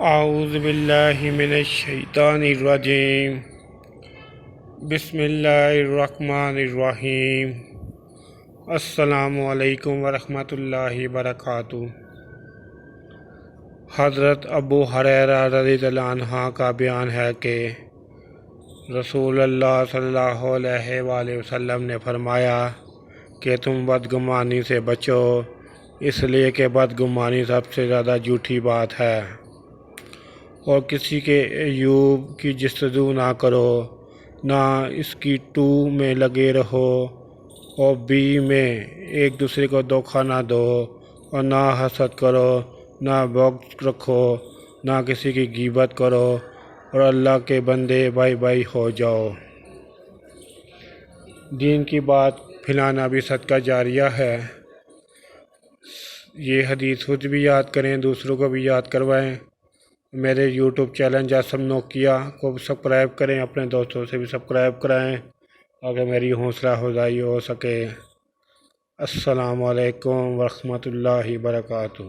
اعوذ باللہ من الشیطان الرجیم بسم اللہ الرحمن الرحیم السلام علیکم ورحمۃ اللہ وبرکاتہ۔ حضرت ابو ہریرہ رضی اللہ عنہ کا بیان ہے کہ رسول اللہ صلی اللہ علیہ وآلہ وسلم نے فرمایا کہ تم بدگمانی سے بچو، اس لیے کہ بدگمانی سب سے زیادہ جھوٹی بات ہے، اور کسی کے عیوب کی جستجو نہ کرو، نہ اس کی ٹو میں لگے رہو، اور بی میں ایک دوسرے کو دھوکہ نہ دو، اور نہ حسد کرو، نہ بغض رکھو، نہ کسی کی غیبت کرو، اور اللہ کے بندے بھائی بھائی ہو جاؤ۔ دین کی بات پھیلانا بھی صدقہ جاریہ ہے۔ یہ حدیث خود بھی یاد کریں، دوسروں کو بھی یاد کروائیں۔ میرے یوٹیوب چینل جاسم نوکیا کو سبسکرائب کریں، اپنے دوستوں سے بھی سبسکرائب کرائیں تاکہ میری حوصلہ افزائی ہو سکے۔ السلام علیکم ورحمۃ اللہ وبرکاتہ۔